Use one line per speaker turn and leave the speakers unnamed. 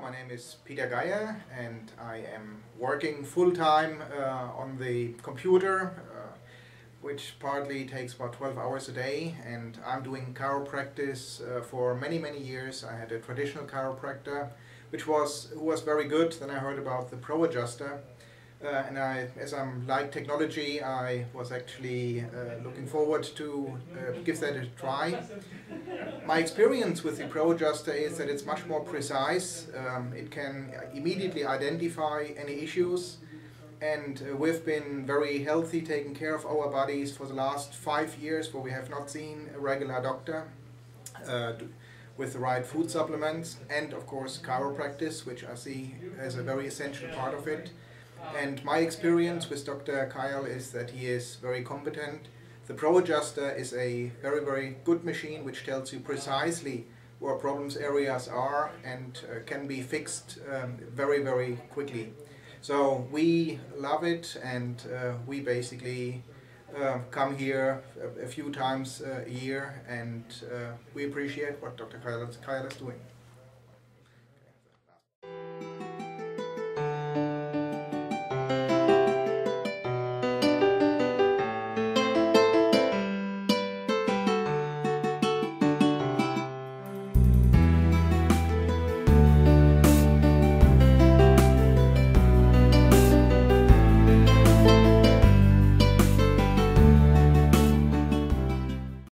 My name is Peter Khayal and I am working full-time on the computer, which partly takes about 12 hours a day, and I'm doing chiropractic for many years. I had a traditional chiropractor who was very good. Then I heard about the ProAdjuster, and as I like technology, I was actually looking forward to give that a try. My experience with the ProAdjuster is that it's much more precise. It can immediately identify any issues, and we've been very healthy, taking care of our bodies for the last 5 years, where we have not seen a regular doctor, with the right food supplements, and of course chiropractic, which I see as a very essential part of it. And my experience with Dr. Khayal is that he is very competent. The ProAdjuster is a very good machine which tells you precisely where problems areas are and can be fixed very quickly. So we love it, and we basically come here a few times a year, and we appreciate what Dr. Khayal is doing.